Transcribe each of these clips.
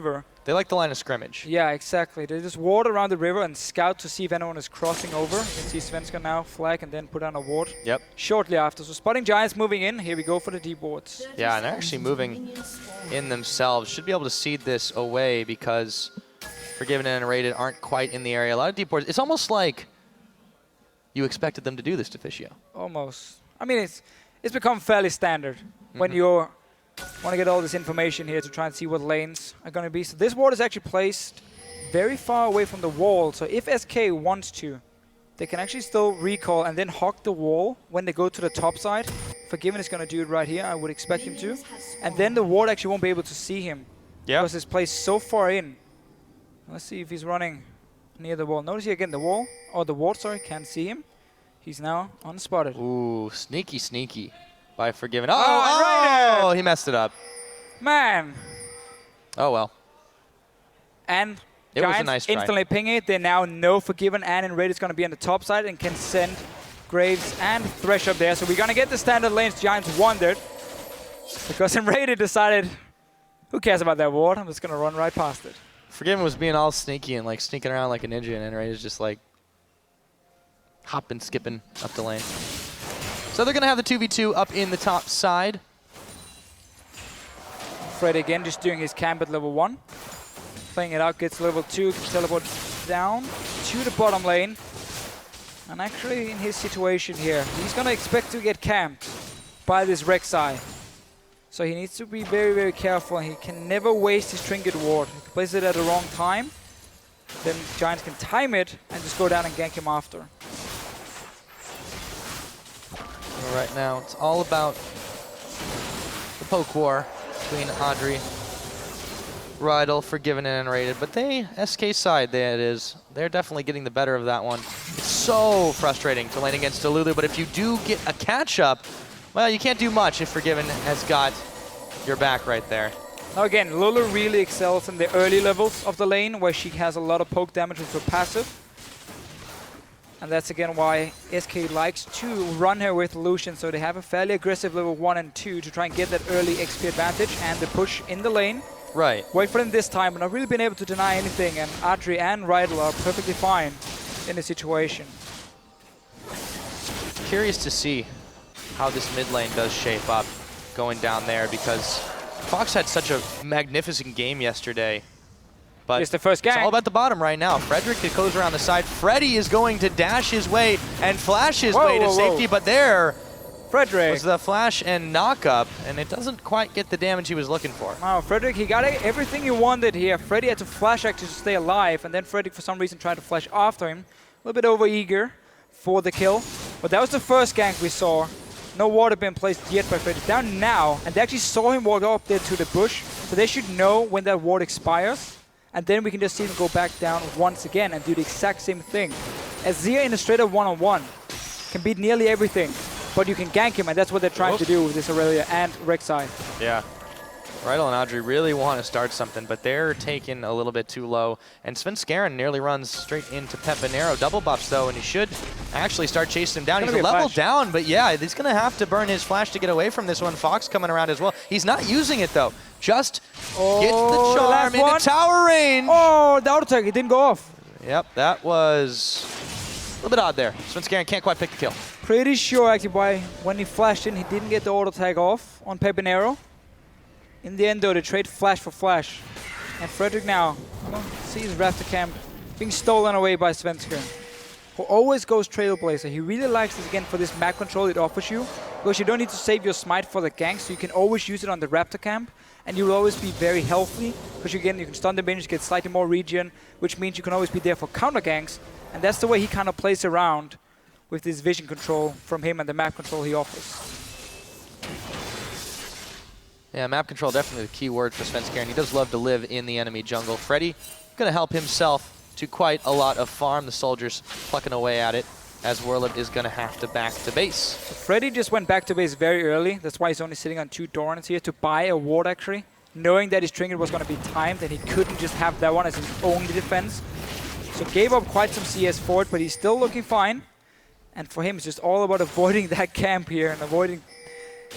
river. They like the line of scrimmage. Yeah, exactly. They just ward around the river and scout to see if anyone is crossing over. You can see Svenska now flag and then put on a ward. Yep. Shortly after. So spotting Giants moving in. Here we go for the deep wards. Yeah, and they're actually moving in themselves. Should be able to seed this away because Forgiven and Rated aren't quite in the area. A lot of deep wards. It's almost like you expected them to do this to Fischio. Almost. I mean, it's become fairly standard when you want to get all this information here to try and see what lanes are going to be. So this ward is actually placed very far away from the wall. So if SK wants to, they can actually still recall and then hog the wall when they go to the top side. Forgiven is going to do it right here. I would expect him to. And then the ward actually won't be able to see him. Yeah. Because it's placed so far in. Let's see if he's running near the wall. Notice here again the wall, or the ward, sorry, can't see him. He's now unspotted. Ooh, sneaky, sneaky by Forgiven. Oh, he messed it up. Man. Oh, well. And it was a nice try. Instantly ping it. They now know Forgiven and Enraged is going to be on the top side and can send Graves and Thresh up there. So we're going to get the standard lanes Giants wanted. Because Enraged decided, who cares about that ward? I'm just going to run right past it. Forgiven was being all sneaky and like sneaking around like a ninja, and Enraged is just like hopping, skipping up the lane. So they're going to have the 2v2 up in the top side. Fred again just doing his camp at level 1. Playing it out, gets level 2, can teleport down to the bottom lane. And actually in his situation here, he's going to expect to get camped by this Rek'Sai. So he needs to be very, very careful. He can never waste his Trinket ward. If he places it at the wrong time, then Giants can time it and just go down and gank him after. Right now, it's all about the poke war between Audrey, Rydell, Forgiven, and Rated. But they, SK side, they're definitely getting the better of that one. It's so frustrating to lane against Delulu, but if you do get a catch-up, well, you can't do much if Forgiven has got your back right there. Now again, Lulu really excels in the early levels of the lane, where she has a lot of poke damage with her passive. And that's again why SK likes to run her with Lucian, so they have a fairly aggressive level 1 and 2 to try and get that early XP advantage and the push in the lane. Right. Wait for them this time, but not really been able to deny anything, and Audrey and Rydell are perfectly fine in the situation. Curious to see how this mid lane does shape up going down there, because Fox had such a magnificent game yesterday. But it's the first gang. It's all about the bottom right now. Frederick goes around the side. Freddy is going to dash his way and flash his way to safety, but there Frederick was the flash and knock up, and it doesn't quite get the damage he was looking for. Wow, Frederick, he got everything he wanted here. Freddy had to flash actually to stay alive, and then Frederick for some reason tried to flash after him. A little bit over-eager for the kill. But that was the first gank we saw. No ward had been placed yet by Frederick. Down now, and they actually saw him walk up there to the bush, so they should know when that ward expires. And then we can just see him go back down once again and do the exact same thing. Azir in a straight-up one-on-one can beat nearly everything, but you can gank him, and that's what they're trying to do with this Aurelia and Rek'Sai. Yeah. Rydell and Audrey really want to start something, but they're taken a little bit too low. And Svenskeren nearly runs straight into Pepinero. Double buffs, though, and he should actually start chasing him down. He's a level down, but yeah, he's going to have to burn his flash to get away from this one. Fox coming around as well. He's not using it, though. Just gets the charm into tower range. Oh, the auto attack, it didn't go off. Yep, that was a little bit odd there. Svenskeren can't quite pick the kill. Pretty sure, actually, when he flashed in, he didn't get the auto tag off on Pepinero. In the end, though, they trade flash for flash. And Frederick now sees Raptor Camp being stolen away by Svenskeren, who always goes Trailblazer. He really likes this, again, for this map control it offers you, because you don't need to save your smite for the gank, so you can always use it on the Raptor Camp, and you will always be very healthy, because you can stun the minions, get slightly more regen, which means you can always be there for counter ganks, and that's the way he kind of plays around with this vision control from him and the map control he offers. Yeah, map control definitely the key word for Svenskeren. He does love to live in the enemy jungle. Freddy going to help himself to quite a lot of farm. The soldiers plucking away at it, as Werlip is going to have to back to base. So Freddy just went back to base very early. That's why he's only sitting on 2 Dorans here to buy a ward, actually, knowing that his trinket was going to be timed and he couldn't just have that one as his only defense. So gave up quite some CS for it, but he's still looking fine. And for him, it's just all about avoiding that camp here and avoiding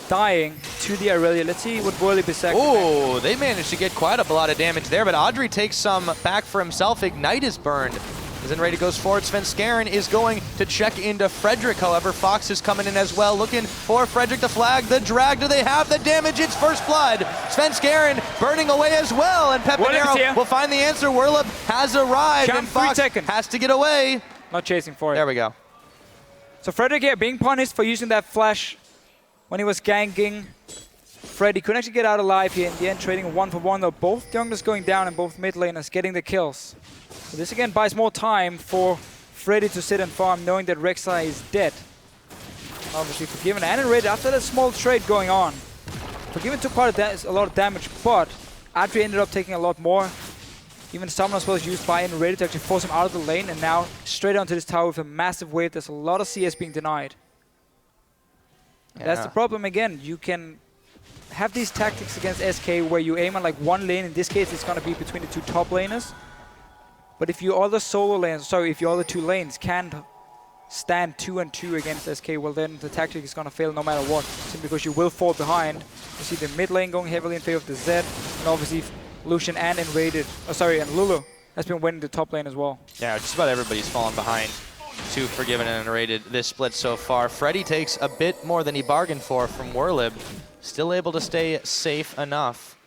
dying to the Irelia. Let's see what Whirly Berserk. Oh, they managed to get quite a lot of damage there, but Audrey takes some back for himself. Ignite is burned. As Enrated goes forward, Svenskeren is going to check into Frederick. However, Fox is coming in as well, looking for Frederick to flag the drag. Do they have the damage? It's first blood. Svenskeren burning away as well, and Pepinero will find the answer. Whirlip has arrived, and Fox has to get away. Not chasing for it. There we go. So Frederick here being punished for using that flash when he was ganking. Freddy couldn't actually get out alive here in the end, trading 1-for-1 though. Both junglers going down and both mid laners getting the kills. So this again buys more time for Freddy to sit and farm, knowing that Rek'Sai is dead. Obviously Forgiven and Enrated after that small trade going on. Forgiven took quite a lot of damage, but Adri ended up taking a lot more. Even Summoner's Spell was used by Enrated to actually force him out of the lane, and now straight onto this tower with a massive wave. There's a lot of CS being denied. Yeah. That's the problem again. You can have these tactics against SK where you aim on like one lane. In this case, it's going to be between the two top laners. But if your other solo lanes, sorry, if your other two lanes can't stand 2-on-2 against SK, well then the tactic is going to fail no matter what. Simply because you will fall behind. You see the mid lane going heavily in favor of the Zed, and obviously Lucian and and Lulu has been winning the top lane as well. Yeah, just about everybody's fallen behind to Forgiven and Enrated this split so far. Freddy takes a bit more than he bargained for from Whirlib. Still able to stay safe enough.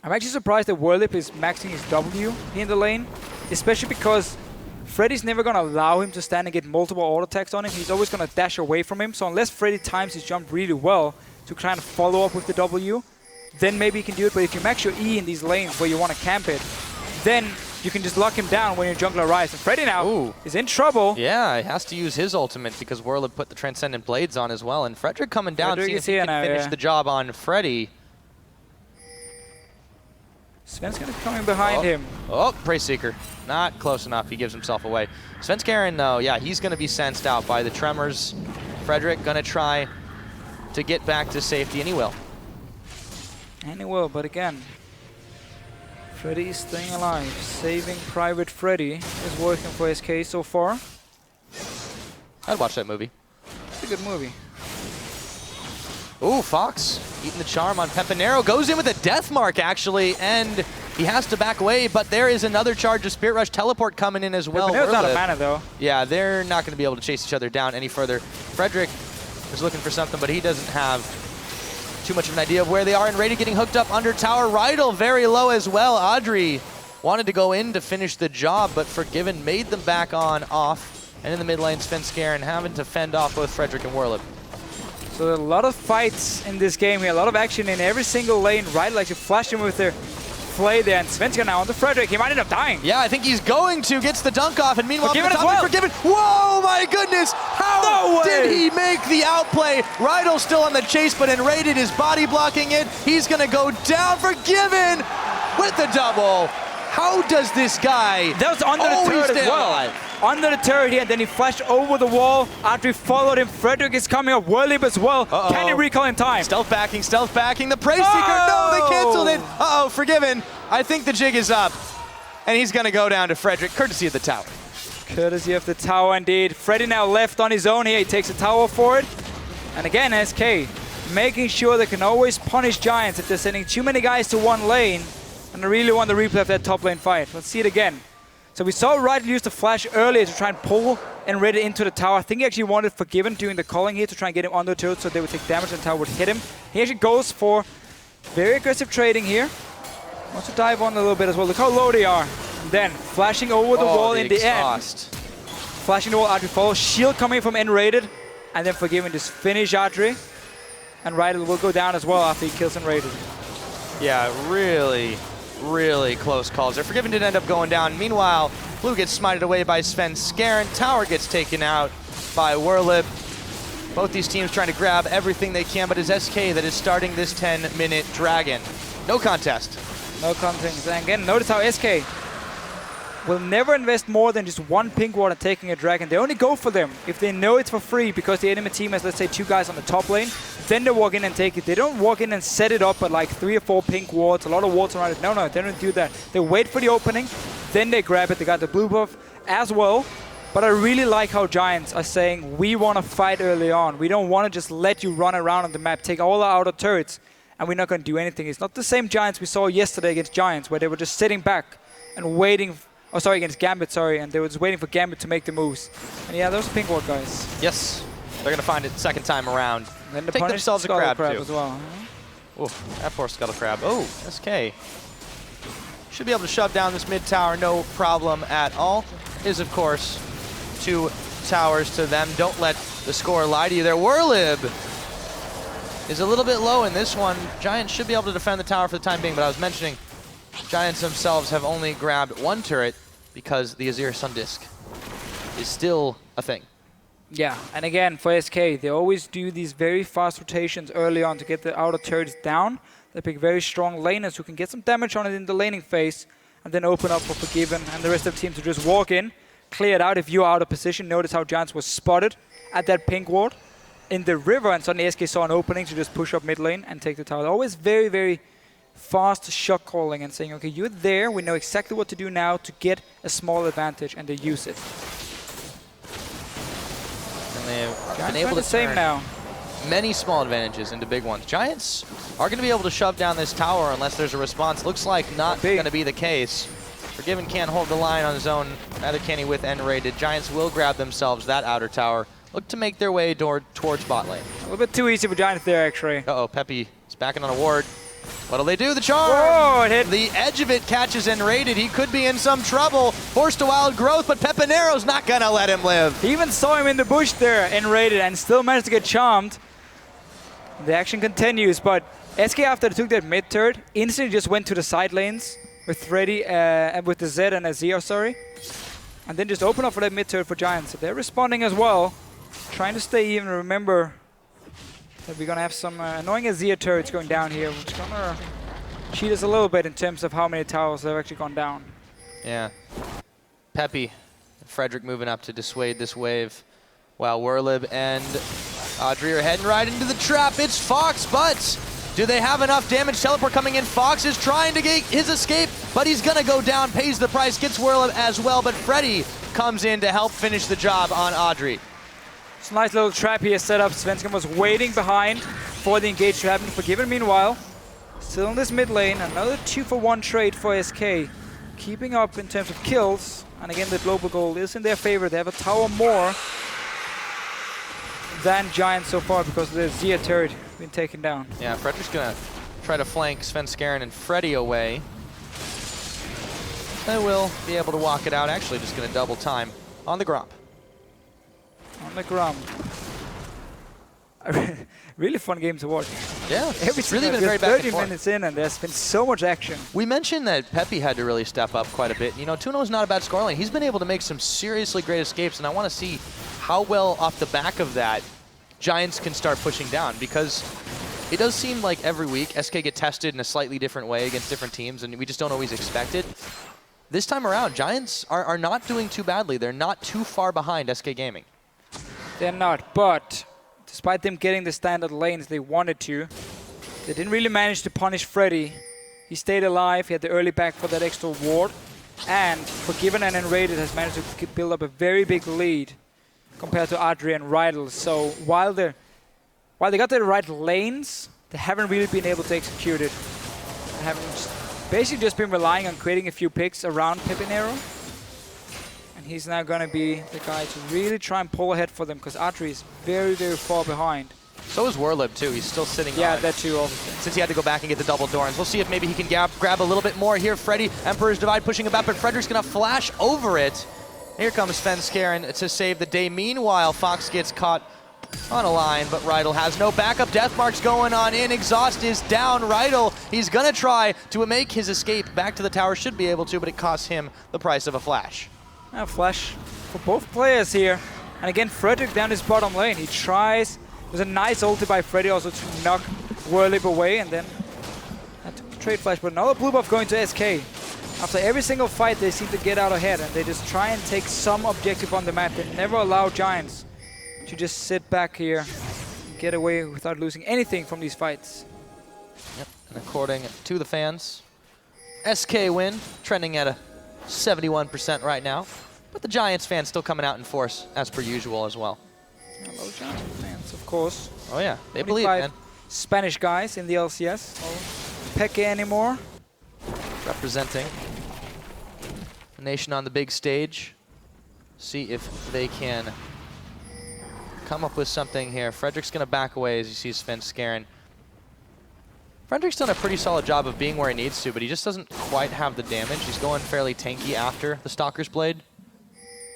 I'm actually surprised that Whirlip is maxing his W in the lane, especially because Freddy's never going to allow him to stand and get multiple auto attacks on him. He's always going to dash away from him. So unless Freddy times his jump really well to try and follow up with the W, then maybe you can do it. But if you max your E in these lanes where you want to camp it, then you can just lock him down when your jungler arrives. And Freddy now is in trouble. Yeah, he has to use his ultimate because Whirlip put the Transcendent Blades on as well. And Frederick coming down, seeing if he can finish the job on Freddy. Sven's going to be coming behind him. Oh, Prey Seeker. Not close enough. He gives himself away. Svenskeren, though, yeah, he's going to be sensed out by the Tremors. Frederick going to try to get back to safety, and he will. And he will, but again, Freddy is staying alive. Saving Private Freddy is working for SK so far. I'd watch that movie. It's a good movie. Ooh, Fox eating the charm on Pepinero. Goes in with a death mark, actually, and he has to back away, but there is another charge of Spirit Rush Teleport coming in as well. Pepinero's not a mana, though. Yeah, they're not going to be able to chase each other down any further. Frederick is looking for something, but he doesn't have too much of an idea of where they are. And Rady getting hooked up under tower. Rydal very low as well. Audrey wanted to go in to finish the job, but Forgiven made them back on off. And in the mid lane, Svenskeren having to fend off both Frederick and Whirlip. So a lot of fights in this game here, a lot of action in every single lane. Rydal actually flashed him with their play there, and Svenskeren now onto Frederick. He might end up dying. Yeah, I think he's going to. Gets the dunk off, and meanwhile, Forgiven. Whoa, my goodness! How did he make the outplay? Rydal's still on the chase, but Enrated is body blocking it. He's gonna go down. Forgiven with the double. How does this guy? That was under the turret as well. Alive? Under the turret here, and then he flashed over the wall. Audrey followed him. Frederick is coming up. Whirlip as well. Can he recall in time? Stealth backing. The Prey Seeker. No, they canceled it. Forgiven. I think the jig is up. And he's going to go down to Frederick, courtesy of the tower. Courtesy of the tower, indeed. Freddy now left on his own here. He takes the tower for it. And again, SK making sure they can always punish Giants if they're sending too many guys to one lane. And I really want the replay of that top lane fight. Let's see it again. So we saw Rydal use the flash earlier to try and pull Enrated into the tower. I think he actually wanted Forgiven doing the calling here to try and get him on the turret so they would take damage and the tower would hit him. He actually goes for very aggressive trading here. Wants to dive on a little bit as well. Look how low they are. And then flashing over the wall in the end. Flashing the wall, Audrey follows. Shield coming from Enrated. And then Forgiven just finish Audrey. And Rydal will go down as well after he kills Enrated. Yeah, really close calls there. Forgiven did end up going down. Meanwhile, Blue gets smited away by Svenskeren. Tower gets taken out by Whirlip. Both these teams trying to grab everything they can, but it's SK that is starting this 10-minute dragon. No contest. No contest. And again, notice how SK will never invest more than just one pink ward and taking a dragon. They only go for them if they know it's for free because the enemy team has, let's say, 2 guys on the top lane. Then they walk in and take it. They don't walk in and set it up at like 3 or 4 pink wards, a lot of wards around it. No, they don't do that. They wait for the opening, then they grab it. They got the blue buff as well. But I really like how Giants are saying, we want to fight early on. We don't want to just let you run around on the map, take all our outer turrets, and we're not going to do anything. It's not the same Giants we saw yesterday against Giants, where they were just sitting back and waiting. Oh, sorry, against Gambit, sorry. And they were just waiting for Gambit to make the moves. And yeah, those pink ward guys. Yes, they're going to find it second time around. And then Take themselves a crab, too. as well. Oh, that poor Scuttle Crab. Oh, SK. Should be able to shove down this mid tower, no problem at all. Is, of course, 2 towers to them. Don't let the score lie to you there. Whirlib is a little bit low in this one. Giants should be able to defend the tower for the time being, but I was mentioning Giants themselves have only grabbed 1 turret because the Azir Sun Disc is still a thing. Yeah, and again, for SK, they always do these very fast rotations early on to get the outer turrets down. They pick very strong laners who can get some damage on it in the laning phase and then open up for Forgiven and the rest of the team to just walk in, clear it out if you're out of position. Notice how Giants was spotted at that pink ward in the river, and suddenly SK saw an opening to just push up mid lane and take the tower. Always very, very fast shot calling and saying, okay, you're there, we know exactly what to do now to get a small advantage, and they use it. And they've been able to the same turn now. many small advantages into big ones. Giants are going to be able to shove down this tower unless there's a response. Looks like not going to be the case. Forgiven can't hold the line on his own, neither can he with N-rated. Giants will grab themselves that outer tower. Look to make their way towards bot lane. A little bit too easy for Giants there, actually. Uh-oh, Peppy is backing on a ward. What'll they do? The charm! Whoa, it hit. The edge of it catches N-rated. He could be in some trouble. Forced to wild growth, but Pepinero's not gonna let him live. He even saw him in the bush there, N-rated, and still managed to get charmed. The action continues, but SK, after they took that mid turret, instantly just went to the side lanes with Freddy, with the Z and Azir, sorry. And then just open up for that mid turret for Giants. So they're responding as well, trying to stay even. Remember that we're gonna have some annoying Azir turrets going down here, which is gonna cheat us a little bit in terms of how many towers have actually gone down. Yeah. Peppy, Frederick moving up to dissuade this wave, while Whirlib and Audrey are heading right into the trap. It's Fox, but do they have enough damage? Teleport coming in. Fox is trying to get his escape, but he's gonna go down, pays the price, gets Whirlib as well, but Freddy comes in to help finish the job on Audrey. It's a nice little trap here set up. Svensson was waiting behind for the engage to happen. Forgiven, meanwhile, still in this mid lane. Another 2-for-1 trade for SK. Keeping up in terms of kills. And again, the global goal is in their favor. They have a tower more than Giants so far because the Zia turret been taken down. Yeah, Frederick's gonna try to flank Svenskeren and Freddy away. They will be able to walk it out. Actually, just gonna double time on the Gromp. On the Gromp. Really fun game to watch. Yeah, it's really been very back and 30 forth. minutes in and there's been so much action. We mentioned that Peppy had to really step up quite a bit. You know, Tuno's not a bad scoreline. He's been able to make some seriously great escapes, and I want to see how well off the back of that Giants can start pushing down, because it does seem like every week SK get tested in a slightly different way against different teams, and we just don't always expect it. This time around, Giants are not doing too badly. They're not too far behind SK Gaming. They're not, but despite them getting the standard lanes they wanted to, they didn't really manage to punish Freddy. He stayed alive, he had the early back for that extra ward, and Forgiven and Enrated has managed to build up a very big lead compared to Audrey and Rydell. So while they got the right lanes, they haven't really been able to execute it. They haven't basically just been relying on creating a few picks around Pepinero. And he's now going to be the guy to really try and pull ahead for them, because Audrey is very, very far behind. So is Whirlib too. He's still sitting Yeah, on, that too, obviously. since he had to go back and get the double Dorans. We'll see if maybe he can grab a little bit more here. Freddy, Emperor's Divide pushing him back, but Frederick's going to flash over it. Here comes Svenskeren to save the day. Meanwhile, Fox gets caught on a line, but Rydell has no backup. Deathmark's going on in. Exhaust is down. Rydell, he's going to try to make his escape back to the tower. Should be able to, but it costs him the price of a flash. A flash for both players here. And again, Frederick down his bottom lane. He tries. There's a nice ulti by Freddy also to knock Whirlib away, and then that took the trade flash. But another blue buff going to SK. After every single fight, they seem to get out ahead, and they just try and take some objective on the map. They never allow Giants to just sit back here and get away without losing anything from these fights. Yep, and according to the fans, SK win, trending at a 71% right now. But the Giants fans still coming out in force, as per usual as well. Yeah, a lot of Giants fans, of course. Oh yeah, they believe, man. Spanish guys in the LCS. No Peque anymore. Representing the nation on the big stage. See if they can come up with something here. Frederick's going to back away as he sees Sven Skaren. Frederick's done a pretty solid job of being where he needs to, but he just doesn't quite have the damage. He's going fairly tanky after the Stalker's Blade.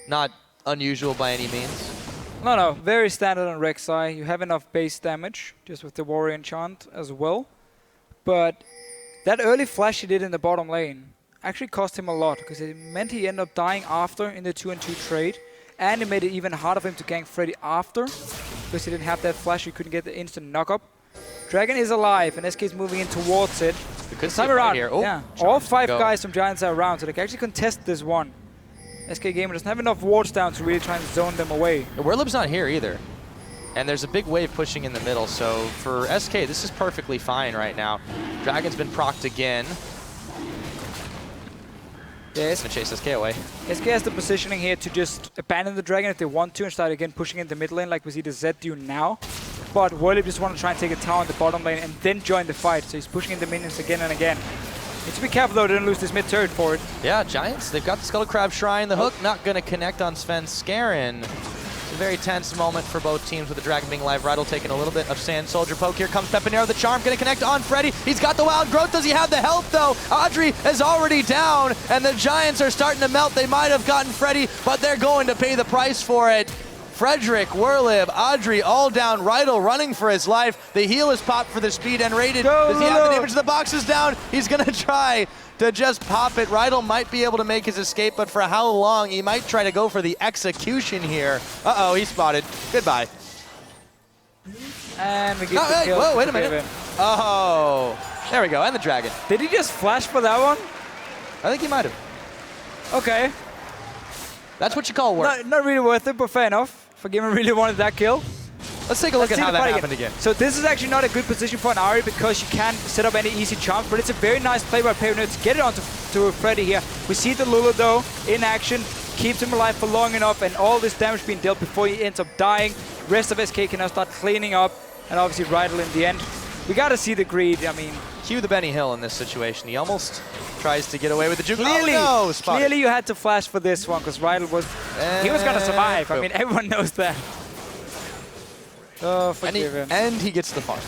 Not unusual by any means. No, very standard on Rek'Sai. You have enough base damage, just with the Warrior Enchant as well. But that early flash he did in the bottom lane actually cost him a lot, because it meant he ended up dying after in the 2-on-2 trade, and it made it even harder for him to gank Freddy after, because he didn't have that flash, he couldn't get the instant knock-up. Dragon is alive, and SK is moving in towards it. This time around, here. Oh, yeah, all 5 guys from Giants are around, so they can actually contest this one. SK Gamer doesn't have enough wards down to really try and zone them away. Werlib's not here either. And there's a big wave pushing in the middle, so for SK, this is perfectly fine right now. Dragon's been procced again. Yeah, Gonna chase SK away. SK has the positioning here to just abandon the Dragon if they want to and start again pushing in the mid lane like we see the Zed do now. But Werlib just want to try and take a tower in the bottom lane and then join the fight, so he's pushing in the minions again and again. Need to be careful though, they don't lose this mid turret for it. Yeah, Giants, they've got the Skull Crab Shrine. The hook not gonna connect on Sven Skaren. It's a very tense moment for both teams with the Dragon being alive. Rydell taking a little bit of Sand Soldier poke. Here comes Pepinero, the Charm gonna connect on Freddy. He's got the Wild Growth. Does he have the health though? Audrey is already down and the Giants are starting to melt. They might have gotten Freddy, but they're going to pay the price for it. Frederick, Werlib, Audrey all down. Rydell running for his life. The heal is popped for the speed and rated. Does he have the damage? The box is down. He's gonna try to just pop it. Rydell might be able to make his escape, but for how long? He might try to go for the execution here. Uh-oh, he's spotted. Goodbye. And we get the kill. Whoa, wait a minute. Oh, there we go, and the Dragon. Did he just flash for that one? I think he might have. Okay. That's what you call work. Not really worth it, but fair enough. Forgiven really wanted that kill. Let's take a look at how that happened again. So this is actually not a good position for an Ahri because you can't set up any easy charms, but it's a very nice play by Pepinero to get it onto Freddy here. We see the Lulu though in action, keeps him alive for long enough, and all this damage being dealt before he ends up dying. Rest of SK can now start cleaning up, and obviously Rydell in the end. We gotta see the greed, I mean. Cue the Benny Hill in this situation. He almost tries to get away with the juke. Clearly, oh, no, clearly you had to flash for this one because Rydell was, he was gonna survive. I mean, everyone knows that. Oh, forgive him. And he gets the farm.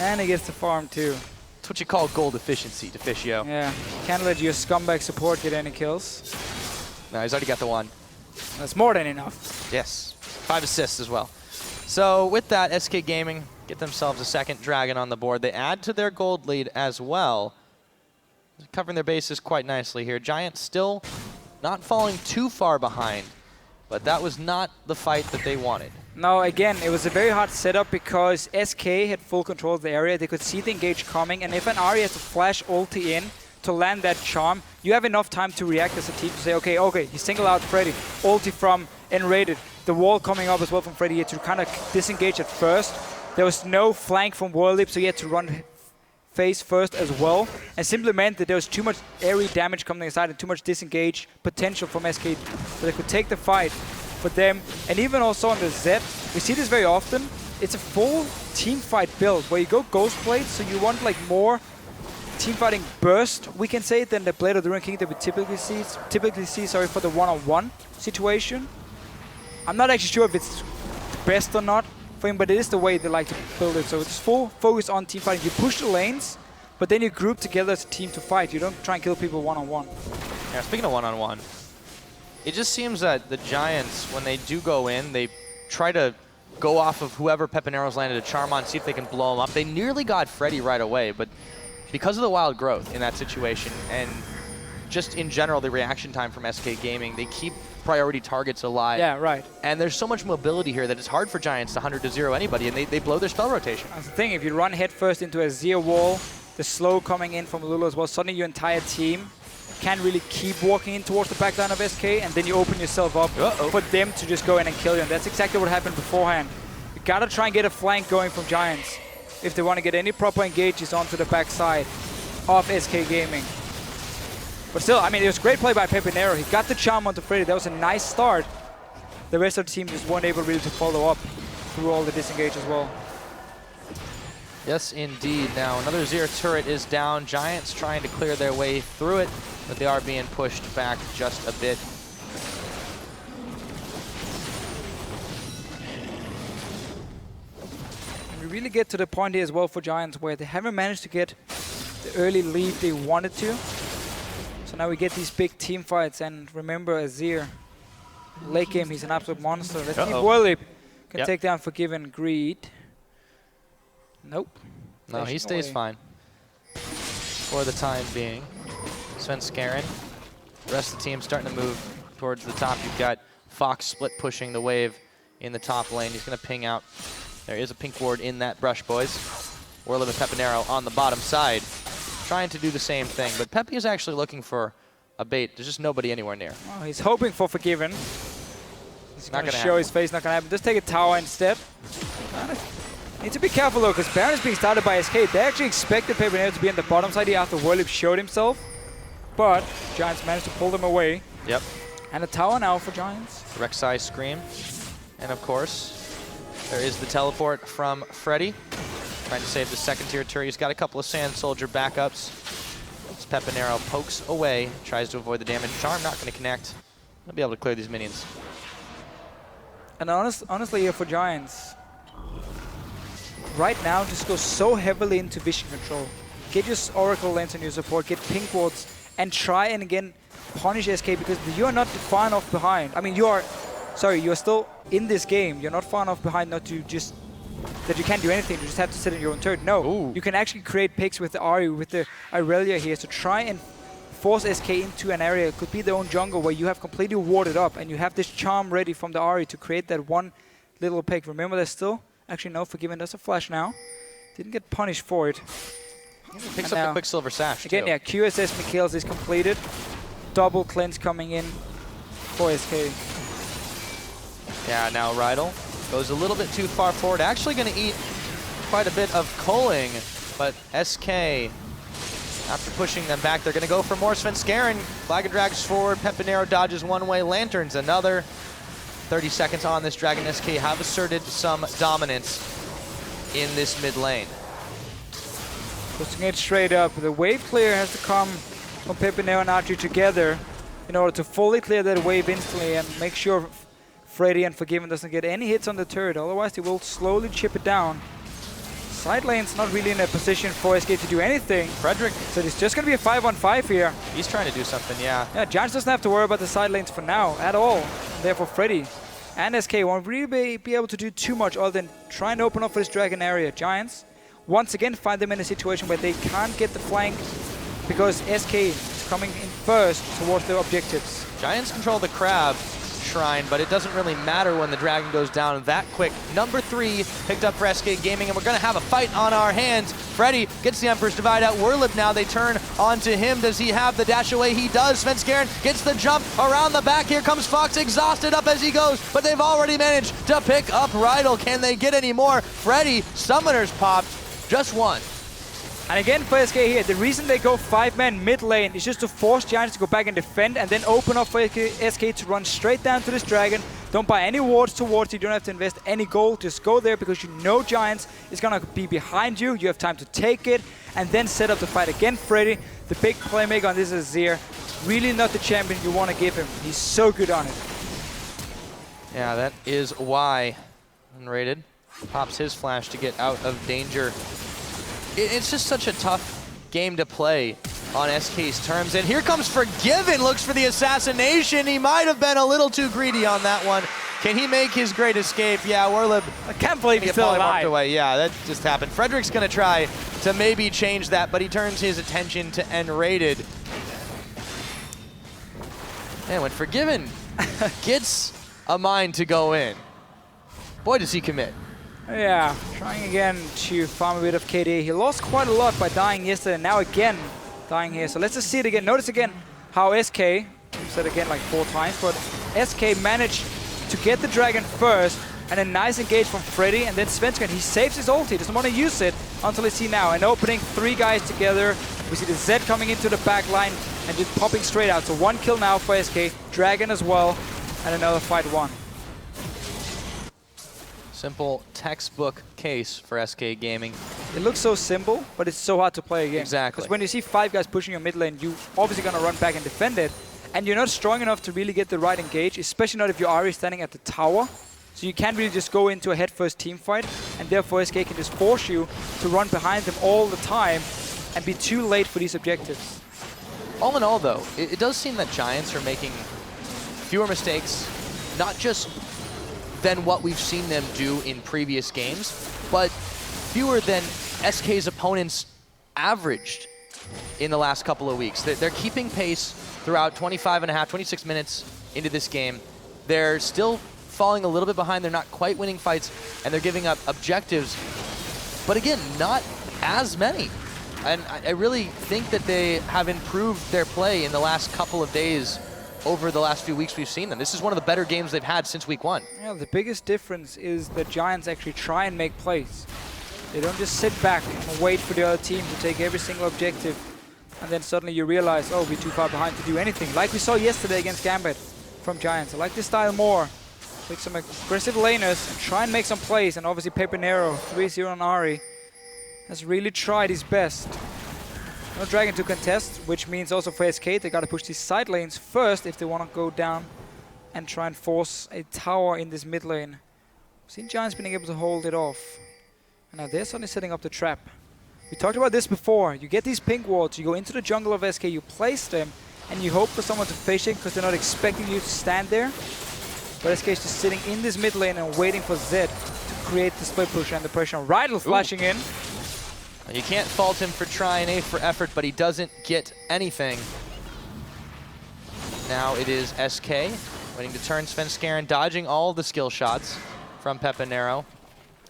And he gets the farm too. That's what you call gold efficiency, Deficio. Yeah, can't let your scumbag support get any kills. No, he's already got the one. That's more than enough. Yes, 5 assists as well. So with that, SK Gaming get themselves a second Dragon on the board. They add to their gold lead as well. Covering their bases quite nicely here. Giants still not falling too far behind, but that was not the fight that they wanted. No, again, it was a very hard setup because SK had full control of the area. They could see the engage coming, and if an Ahri has to flash ulti in to land that charm, you have enough time to react as a team to say, okay, he singled out Freddy, ulti from Enrated, the wall coming up as well from Freddy here to kind of disengage at first. There was no flank from Werlib, so he had to run face first as well, and simply meant that there was too much area damage coming inside and too much disengage potential from SK, so they could take the fight for them. And even also on the Zed, we see this very often. It's a full team fight build where you go Ghost Blade, so you want like more team fighting burst, we can say, than the Blade of the Ruined King that we typically see for the one-on-one situation. I'm not actually sure if it's the best or not for him, but it is the way they like to build it. So it's full focus on team fighting. You push the lanes, but then you group together as a team to fight. You don't try and kill people one-on-one. Yeah, speaking of one-on-one, it just seems that the Giants, when they do go in, they try to go off of whoever Pepinero's landed a charm on, see if they can blow him up. They nearly got Freddy right away, but because of the wild growth in that situation, and just in general the reaction time from SK Gaming, they keep priority targets alive. Yeah, right. And there's so much mobility here that it's hard for Giants to 100-0 anybody, and they blow their spell rotation. That's the thing, if you run headfirst into a Zia wall, the slow coming in from Lulu as well, suddenly your entire team can't really keep walking in towards the backline of SK, and then you open yourself up for them to just go in and kill you. And that's exactly what happened beforehand. You gotta try and get a flank going from Giants if they want to get any proper engages onto the backside of SK Gaming. But still, I mean, it was great play by Pepinero. He got the charm onto Freddy. That was a nice start. The rest of the team just weren't able really to follow up through all the disengage as well. Yes, indeed. Now, another Zero turret is down. Giants trying to clear their way through it, but they are being pushed back just a bit. And we really get to the point here as well for Giants where they haven't managed to get the early lead they wanted to. So now we get these big team fights, and remember Azir, late game, he's an absolute monster. Let's see if Worlip can take down Forgiven Greed. Nope. No, he stays fine for the time being. Svenskeren, the rest of the team starting to move towards the top. You've got Fox split pushing the wave in the top lane. He's going to ping out. There is a pink ward in that brush, boys. Worlip and Pepinero on the bottom side, trying to do the same thing. But Pepe is actually looking for a bait. There's just nobody anywhere near. Oh, he's hoping for Forgiven. He's not going to show his face, not going to happen. Just take a tower instead. Need to be careful though, because Baron is being started by SK. They actually expected Pepinero to be on the bottom side here after Worlip showed himself. But Giants managed to pull them away. Yep. And a tower now for Giants. Rek'Sai Scream. And of course, there is the teleport from Freddy. Trying to save the second tier turret. He's got a couple of Sand Soldier backups. As Pepinero pokes away, tries to avoid the damage. Charm not going to connect. He'll be able to clear these minions. And honestly here for Giants, right now just go so heavily into vision control. Get your Oracle Lens on your support, get pink wards, and try and again punish SK, because you are not far enough behind. I mean, you are still in this game. You're not far enough behind not to just, that you can't do anything. You just have to sit in your own turret. No, Ooh. You can actually create picks with the Ahri, with the Irelia here. So try and force SK into an area. It could be their own jungle where you have completely warded up and you have this charm ready from the Ahri to create that one little pick. Remember, there's still, actually no, Forgiven does a flash now. Didn't get punished for it. Picks up the Quicksilver Sash again, too. yeah, QSS Mikhails is completed. Double cleanse coming in for SK. Yeah, now Rydell goes a little bit too far forward. Actually going to eat quite a bit of culling, but SK, after pushing them back, they're going to go for more. Svenskeren, Flag and drags forward. Pepinero dodges one way. Lanterns another. 30 seconds on this dragon. SK have asserted some dominance in this mid lane. Pushing it straight up. The wave clear has to come from Pepinero and Archie together in order to fully clear that wave instantly and make sure Freddy and Forgiven doesn't get any hits on the turret. Otherwise, they will slowly chip it down. Side lane's not really in a position for SK to do anything. Frederick. So it's just going to be a 5-on-5 here. He's trying to do something, yeah. Yeah, Giants doesn't have to worry about the side lanes for now at all. And therefore, Freddy and SK won't really be able to do too much other than try and open up for this dragon area. Giants, once again, find them in a situation where they can't get the flank because SK is coming in first towards their objectives. Giants control the crab shrine, but it doesn't really matter when the dragon goes down that quick. Number 3 picked up for SK Gaming, and we're going to have a fight on our hands. Freddy gets the Emperor's Divide out. Worlip now, they turn onto him. Does he have the dash away? He does. Svenskeren gets the jump around the back. Here comes Fox, exhausted up as he goes, but they've already managed to pick up Rydell. Can they get any more? Freddy, Summoners popped, just one. And again for SK here, the reason they go 5-man mid lane is just to force Giants to go back and defend and then open up for SK to run straight down to this dragon. Don't buy any wards towards you, don't have to invest any gold, just go there because you know Giants is going to be behind you. You have time to take it and then set up the fight again. Freddy, the big playmaker on this is Azir. Really not the champion you want to give him. He's so good on it. Yeah, that is why Unrated pops his flash to get out of danger. It's just such a tough game to play on SK's terms. And here comes Forgiven, looks for the assassination. He might have been a little too greedy on that one. Can he make his great escape? Yeah, Worlip. I can't believe he's still alive. Away. Yeah, that just happened. Frederick's going to try to maybe change that, but he turns his attention to N-rated. And when Forgiven gets a mind to go in, boy, does he commit. Yeah, trying again to farm a bit of KD. He lost quite a lot by dying yesterday, and now again dying here. So let's just see it again. Notice again how SK, I've said again like 4 times, but SK managed to get the dragon first, and a nice engage from Freddy, and then Svenskeren, he saves his ulti, doesn't want to use it until you see now. An opening, 3 guys together. We see the Zed coming into the back line. and just popping straight out. So 1 kill now for SK, Dragon as well, and another fight won. Simple textbook case for SK Gaming. It looks so simple, but it's so hard to play again. Exactly. Because when you see 5 guys pushing your mid lane, you obviously gonna run back and defend it, and you're not strong enough to really get the right engage, especially not if your Ahri is standing at the tower. So you can't really just go into a head-first team fight, and therefore SK can just force you to run behind them all the time and be too late for these objectives. All in all, though, it does seem that Giants are making fewer mistakes, not just than what we've seen them do in previous games, but fewer than SK's opponents averaged in the last couple of weeks. They're keeping pace throughout 26 minutes into this game. They're still falling a little bit behind. They're not quite winning fights, and they're giving up objectives. But again, not as many. And I really think that they have improved their play in the last couple of days over the last few weeks we've seen them. This is one of the better games they've had since week 1. Yeah, the biggest difference is that Giants actually try and make plays. They don't just sit back and wait for the other team to take every single objective, and then suddenly you realize, oh, we're too far behind to do anything. Like we saw yesterday against Gambit from Giants. I like this style more. Take some aggressive laners and try and make some plays, and obviously Pepinero, 3-0 on Ahri, has really tried his best. No Dragon to contest, which means also for SK they gotta push these side lanes first if they wanna go down and try and force a tower in this mid lane. We've seen Giants being able to hold it off. And now they're suddenly setting up the trap. We talked about this before. You get these pink wards, you go into the jungle of SK, you place them, and you hope for someone to face it because they're not expecting you to stand there. But SK is just sitting in this mid lane and waiting for Zed to create the split push and the pressure on Rydell flashing in. You can't fault him for trying, A for effort, but he doesn't get anything. Now it is SK waiting to turn Svenskeren, dodging all the skill shots from Pepinero.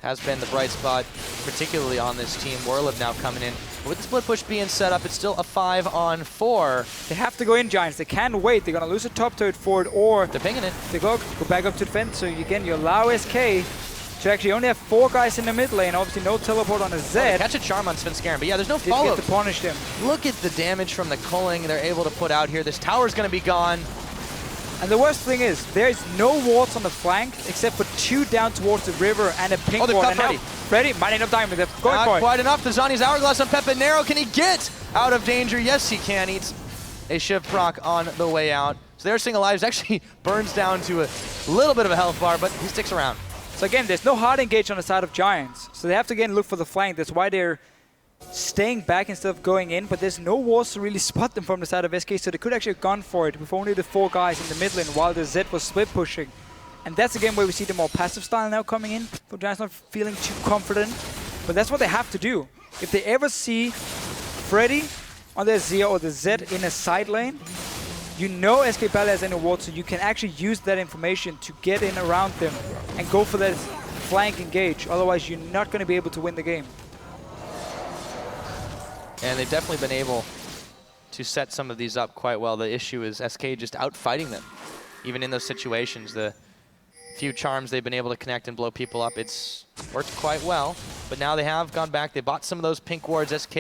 Has been the bright spot, particularly on this team. Warlib now coming in. But with the split push being set up, it's still a 5-on-4. They have to go in, Giants. They can't wait. They're going to lose a top turret forward, or they're pinging it. They go back up to defend. So again, you allow SK to actually only have 4 guys in the mid lane. Obviously, no teleport on a Zed. Catch a charm on Svenskeren, but yeah, there's no follow. Get to punish them. Look at the damage from the culling they're able to put out here. This tower's going to be gone. And the worst thing is, there is no wards on the flank except for 2 down towards the river and a pink ward. And now Freddy might end up dying with it. Going for it. Not quite enough. The Zani's Hourglass on Pepinero. Can he get out of danger? Yes, he can. Eats a shift proc on the way out. So their single lives actually burns down to a little bit of a health bar, but he sticks around. So again, there's no hard engage on the side of Giants. So they have to again look for the flank. That's why they're staying back instead of going in, but there's no walls to really spot them from the side of SK, so they could actually have gone for it with only the 4 guys in the mid lane while the Zed was split pushing. And that's again where we see the more passive style now coming in. So Giants not feeling too confident, but that's what they have to do. If they ever see Freddy on their Zia or the Zed in a side lane, you know SK barely has any wards, so you can actually use that information to get in around them and go for that flank engage. Otherwise, you're not going to be able to win the game. And they've definitely been able to set some of these up quite well. The issue is SK just outfighting them. Even in those situations, the few charms they've been able to connect and blow people up, it's worked quite well. But now they have gone back. They bought some of those pink wards. SK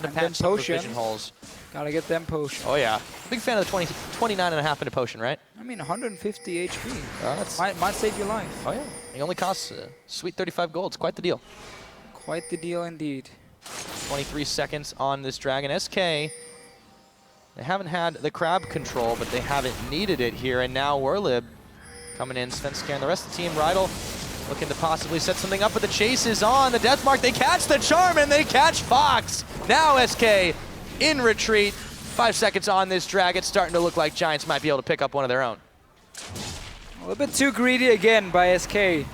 gonna patch some of those vision holes. Gotta get them potion. Oh yeah. Big fan of the 29.5 into potion, right? I mean, 150 HP. That's might save your life. Oh yeah. It only costs sweet 35 gold. It's quite the deal. Quite the deal indeed. 23 seconds on this Dragon. SK, they haven't had the crab control, but they haven't needed it here. And now Warlib coming in, Svenskeren and the rest of the team. Rydell looking to possibly set something up, but the chase is on. The death mark, they catch the charm and they catch Fox. Now SK in retreat. 5 seconds on this Dragon. It's starting to look like Giants might be able to pick up one of their own. A little bit too greedy again by SK. And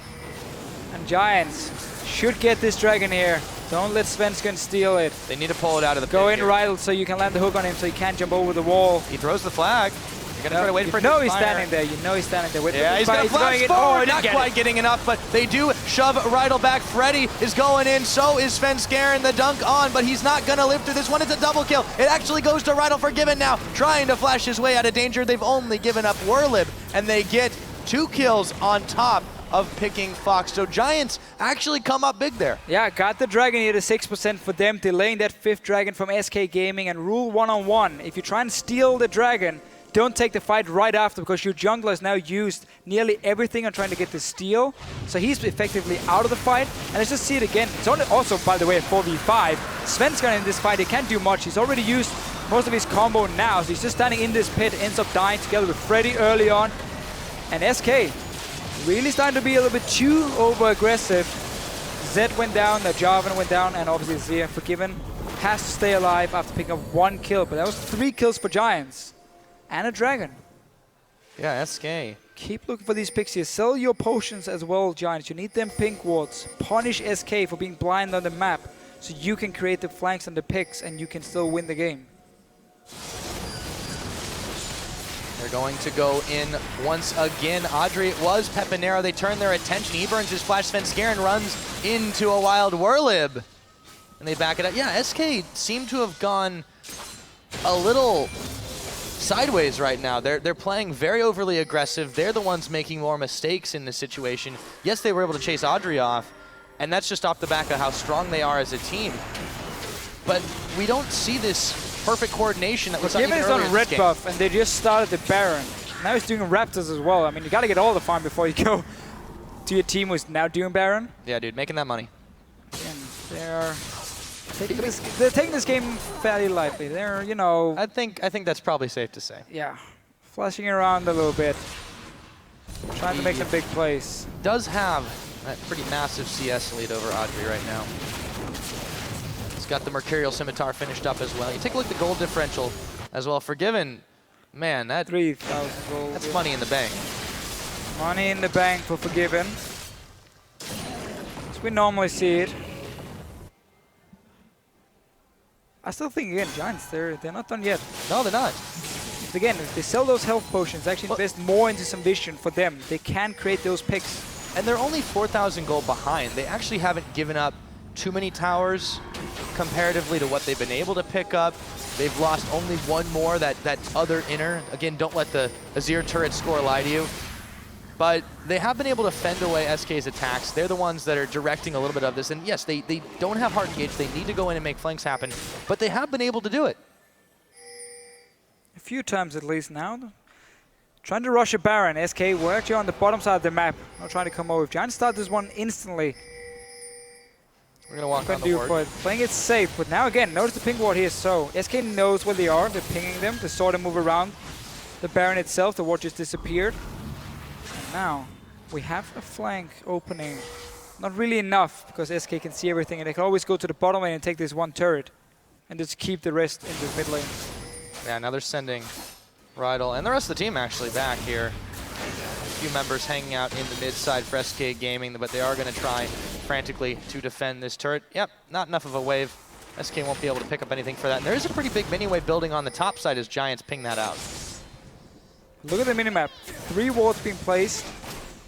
Giants should get this Dragon here. Don't let Svenskeren steal it. They need to pull it out of the pit. Go in, Rydell, so you can land the hook on him so he can't jump over the wall. He throws the flag. You're gonna try to wait for it to expire. He's standing there. You know he's standing there. Wait, yeah, he's gonna flash forward. Not quite getting enough, but they do shove Rydell back. Freddy is going in. So is Svenskeren. The dunk on, but he's not gonna live through this one. It's a double kill. It actually goes to Rydell Forgiven now, trying to flash his way out of danger. They've only given up Warlib, and they get 2 kills on top of picking Fox. So Giants actually come up big there. Yeah, got the dragon here to 6% for them, delaying that 5th dragon from SK Gaming. And rule 1-on-1, if you try and steal the dragon, don't take the fight right after, because your jungler has now used nearly everything on trying to get the steal. So he's effectively out of the fight. And let's just see it again. It's only also, by the way, a 4v5. Svenskar in this fight, he can't do much. He's already used most of his combo now. So he's just standing in this pit, ends up dying together with Freddy early on. And SK really starting to be a little bit too over-aggressive. Zed went down, Jarvan went down, and obviously Zia Forgiven has to stay alive after picking up 1 kill. But that was 3 kills for Giants. And a dragon. Yeah, SK. Keep looking for these picks here. Sell your potions as well, Giants. You need them pink wards. Punish SK for being blind on the map, so you can create the flanks and the picks, and you can still win the game. They're going to go in once again. Audrey, it was Pepinero. They turn their attention. He burns his flash. Svenskar runs into a wild Whirlib. And they back it up. Yeah, SK seem to have gone a little sideways right now. They're playing very overly aggressive. They're the ones making more mistakes in this situation. Yes, they were able to chase Audrey off, and that's just off the back of how strong they are as a team. But we don't see this perfect coordination that was Given is on red buff, and they just started the Baron. Now he's doing Raptors as well. I mean, you got to get all the farm before you go to your team who's now doing Baron. Yeah, dude, making that money. And they're taking this game fairly lightly. They're, you know... I think that's probably safe to say. Yeah. Flashing around a little bit. Trying to make some big plays. Does have that pretty massive CS lead over Audrey right now. He's got the Mercurial Scimitar finished up as well. You take a look at the gold differential as well. Forgiven, man, that 3,000 gold. That's money in the bank. Money in the bank for Forgiven. As we normally see it. I still think, again, Giants, they're not done yet. No, they're not. Again, if they sell those health potions, actually invest more into some vision for them, they can create those picks. And they're only 4,000 gold behind. They actually haven't given up too many towers comparatively to what they've been able to pick up. They've lost only 1 more, that other inner. Again, don't let the Azir turret score lie to you. But they have been able to fend away SK's attacks. They're the ones that are directing a little bit of this. And yes, they don't have hard engage. They need to go in and make flanks happen. But they have been able to do it. A few times at least now. Trying to rush a Baron. SK, we're actually on the bottom side of the map. Not trying to come over. If Giants start this one instantly. We're going to walk on the ward. Playing it safe. But now again, notice the ping ward here. So SK knows where they are. They're pinging them. They sort of move around the Baron itself. The ward just disappeared. Now, we have a flank opening. Not really enough, because SK can see everything, and they can always go to the bottom lane and take this 1 turret, and just keep the rest in the mid lane. Yeah, now they're sending Rydal, and the rest of the team actually back here. A few members hanging out in the mid side for SK Gaming, but they are going to try frantically to defend this turret. Yep, not enough of a wave. SK won't be able to pick up anything for that. And there is a pretty big mini wave building on the top side as Giants ping that out. Look at the minimap. 3 wards being placed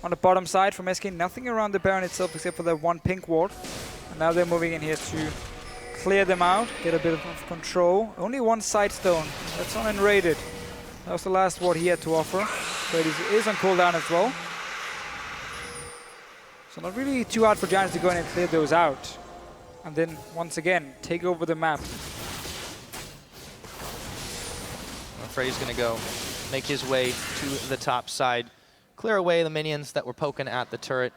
on the bottom side from SK. Nothing around the Baron itself except for that 1 pink ward. And now they're moving in here to clear them out, get a bit of control. Only 1 side stone. That's unenrated. That was the last ward he had to offer. But it is on cooldown as well. So not really too hard for Giants to go in and clear those out. And then, once again, take over the map. Well, Freddy's going to go make his way to the top side, clear away the minions that were poking at the turret.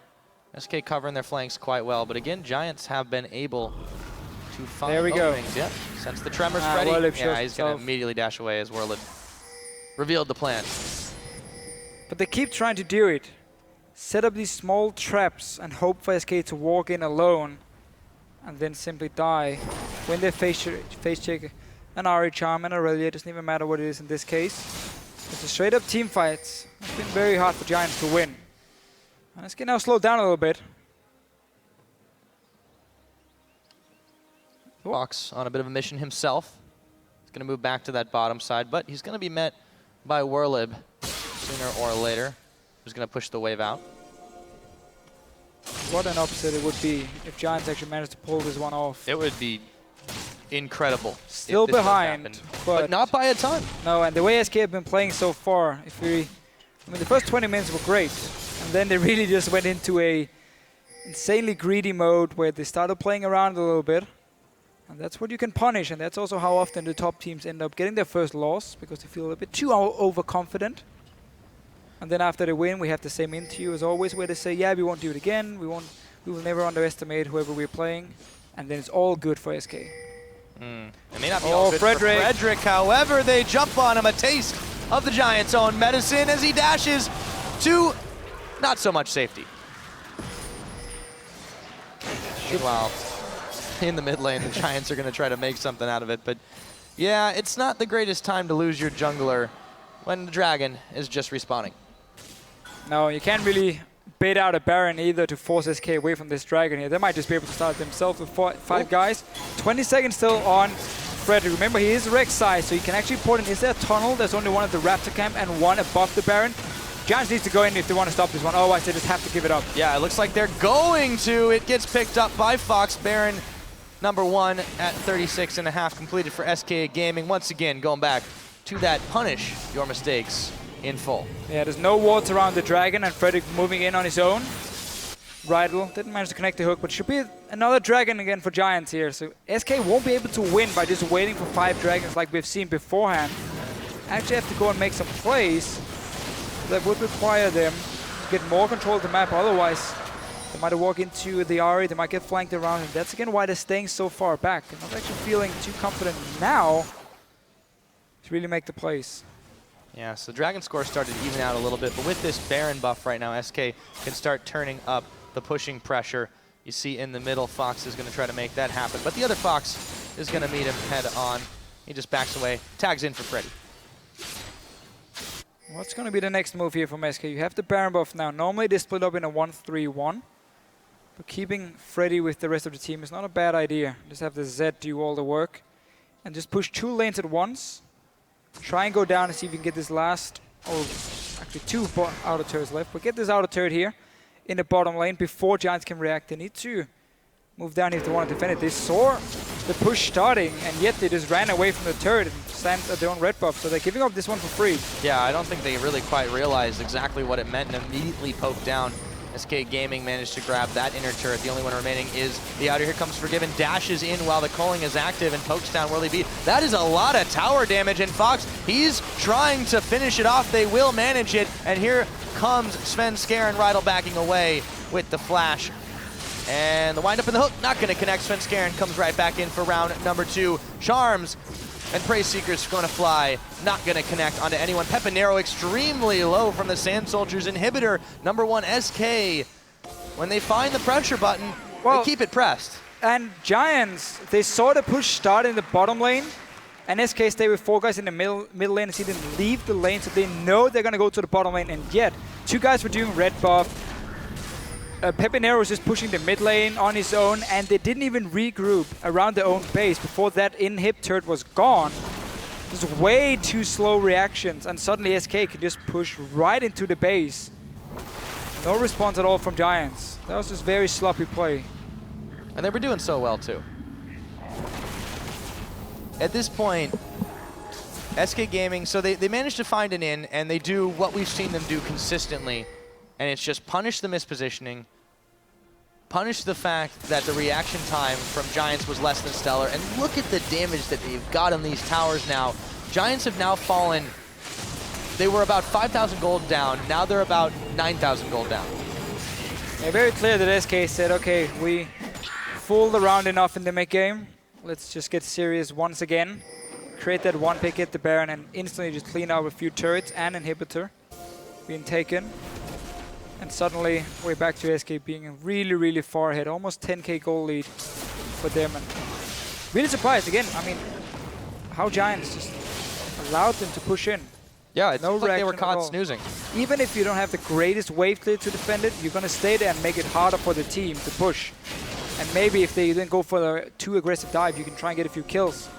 SK covering their flanks quite well, but again, Giants have been able to find openings. Yep, sense the tremors, Freddy. Yeah, he's going to immediately dash away as Whirlib revealed the plan. But they keep trying to do it. Set up these small traps and hope for SK to walk in alone and then simply die. When they face check an Ari Charm and Aurelia, it doesn't even matter what it is in this case. It's a straight up team fight. It's been very hard for Giants to win. And SK now slowed down a little bit. Fox on a bit of a mission himself. He's going to move back to that bottom side, but he's going to be met by Whirlib sooner or later. Who's going to push the wave out. What an opposite it would be if Giants actually managed to pull this one off. It would be incredible. Still behind, but not by a ton. No, and the way SK have been playing so far, I mean, the first 20 minutes were great. And then they really just went into a insanely greedy mode where they started playing around a little bit. And that's what you can punish, and that's also how often the top teams end up getting their first loss, because they feel a bit too overconfident. And then after they win, we have the same interview as always, where they say, yeah, we won't do it again, we will never underestimate whoever we're playing, and then it's all good for SK. It may not be all good for Frederick, however, they jump on him, a taste of the Giants' own medicine as he dashes to not so much safety. Meanwhile, in the mid lane, the Giants are going to try to make something out of it, but yeah, it's not the greatest time to lose your jungler when the Dragon is just respawning. No, you can't really bait out a Baron either to force SK away from this Dragon here. They might just be able to start themselves with five guys. 20 seconds still on Frederick. Remember, he is Rex size, so he can actually port in. Is there a tunnel? There's only one at the Raptor camp and one above the Baron. Giants needs to go in if they want to stop this one. Otherwise, they just have to give it up. Yeah, it looks like they're going to. It gets picked up by Fox. Baron #1 at 36.5 completed for SK Gaming. Once again, going back to that punish your mistakes in full. Yeah, there's no wards around the Dragon, and Frederick moving in on his own. Rydell didn't manage to connect the hook, but should be another Dragon again for Giants here. So SK won't be able to win by just waiting for 5 Dragons like we've seen beforehand. Actually have to go and make some plays. That would require them to get more control of the map. Otherwise, they might walk into the Ahri, they might get flanked around, and that's again why they're staying so far back. They're not actually feeling too confident now to really make the plays. Yeah, so Dragon score started to even out a little bit, but with this Baron buff right now, SK can start turning up the pushing pressure. You see in the middle, Fox is going to try to make that happen, but the other Fox is going to meet him head on. He just backs away, tags in for Freddy. What's going to be the next move here from SK? You have the Baron buff now. Normally they split up in a 1-3-1, but keeping Freddy with the rest of the team is not a bad idea. Just have the Zed do all the work and just push 2 lanes at once. Try and go down and see if you can get this last, actually 2 outer turrets left, but get this outer turret here in the bottom lane before Giants can react. They need to move down if they want to defend it. They saw the push starting, and yet they just ran away from the turret and stand at their own red buff, so they're giving up this one for free. Yeah, I don't think they really quite realized exactly what it meant and immediately poked down. SK Gaming managed to grab that inner turret. The only one remaining is the outer. Here comes Forgiven, dashes in while the culling is active and pokes down Whirly Beat. That is a lot of tower damage, and Fox, he's trying to finish it off. They will manage it, and here comes Sven Skaren Rydell backing away with the flash. And the wind up in the hook, not going to connect. Sven Skaren comes right back in for round #2. Charms and Praise Seeker's going to fly, not going to connect onto anyone. Pepinero extremely low from the Sand Soldiers. Inhibitor, #1 SK. When they find the pressure button, they keep it pressed. And Giants, they saw the push start in the bottom lane, and SK stay with 4 guys in the middle lane and see them leave the lane, so they know they're going to go to the bottom lane, and yet 2 guys were doing red buff. Pepinero was just pushing the mid lane on his own, and they didn't even regroup around their own base before that inhib turret was gone. Just way too slow reactions, and suddenly SK can just push right into the base. No response at all from Giants. That was just very sloppy play. And they were doing so well too. At this point, SK Gaming, so they managed to find an in, and they do what we've seen them do consistently. And it's just punish the mispositioning, punish the fact that the reaction time from Giants was less than stellar, and look at the damage that they've got on these towers now. Giants have now fallen, they were about 5,000 gold down, now they're about 9,000 gold down. Yeah, very clear that SK said, okay, we fooled around enough in the mid game, let's just get serious once again, create that 1 pick, hit the Baron, and instantly just clean out a few turrets and inhibitor being taken. And suddenly, we're back to SK being really, really far ahead. Almost 10k goal lead for them. And really surprised, again, I mean, how Giants just allowed them to push in. Yeah, it's like they were caught snoozing. Even if you don't have the greatest wave clear to defend it, you're going to stay there and make it harder for the team to push. And maybe if they didn't go for the too aggressive dive, you can try and get a few kills.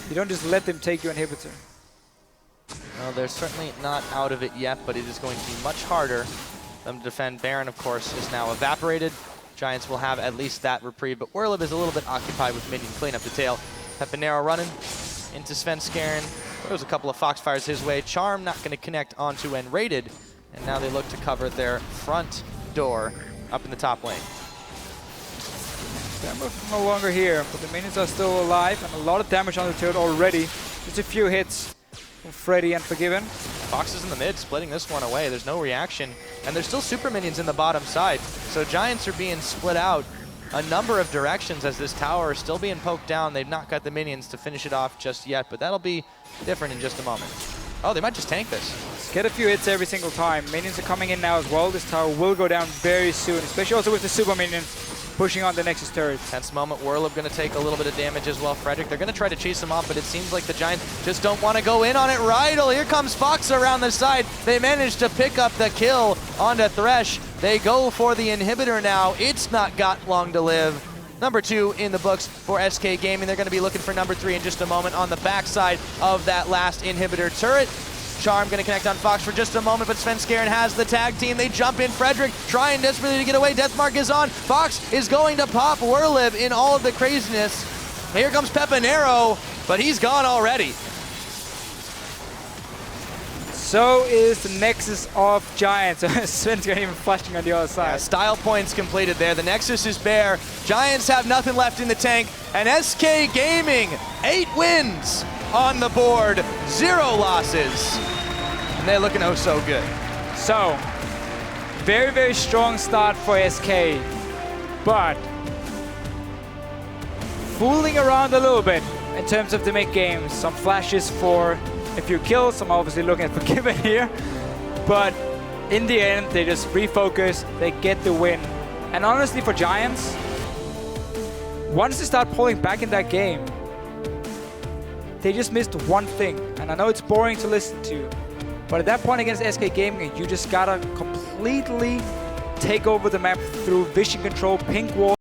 You don't just let them take your inhibitor. Well, they're certainly not out of it yet, but it is going to be much harder for them to defend. Baron, of course, is now evaporated. Giants will have at least that reprieve, but Werlib is a little bit occupied with minion clean up the tail. Pepinero running into Sven Skaren. There was a couple of Foxfires his way. Charm not going to connect onto and raided And now they look to cover their front door up in the top lane. Damage no longer here, but the minions are still alive and a lot of damage on the turret already. Just a few hits from Freddy and Forgiven. Fox is in the mid, splitting this one away. There's no reaction, and there's still super minions in the bottom side. So Giants are being split out a number of directions as this tower is still being poked down. They've not got the minions to finish it off just yet, but that'll be different in just a moment. Oh, they might just tank this. Just get a few hits every single time. Minions are coming in now as well. This tower will go down very soon, especially also with the super minions pushing on the Nexus turrets. Tense moment. Whirlib going to take a little bit of damage as well. Frederick, they're going to try to chase him off, but it seems like the Giants just don't want to go in on it. Rydell, here comes Fox around the side. They managed to pick up the kill onto Thresh. They go for the inhibitor now. It's not got long to live. Number 2 in the books for SK Gaming. They're going to be looking for number 3 in just a moment on the backside of that last inhibitor turret. Charm going to connect on Fox for just a moment, but Svenskeren has the tag team. They jump in. Frederick trying desperately to get away. Deathmark is on. Fox is going to pop Whirlib in all of the craziness. Here comes Pepinero, but he's gone already. So is the Nexus of Giants. Svenskeren even flashing on the other side. Yeah, style points completed there. The Nexus is bare. Giants have nothing left in the tank. And SK Gaming, 8 wins on the board, 0 losses. And they're looking oh so good. So, very, very strong start for SK. But fooling around a little bit in terms of the mid-game. Some flashes for a few kills. I'm obviously looking at Forgiven here. But in the end, they just refocus. They get the win. And honestly, for Giants, once they start pulling back in that game, they just missed one thing. And I know it's boring to listen to, but at that point against SK Gaming, you just gotta completely take over the map through vision control, pink wall.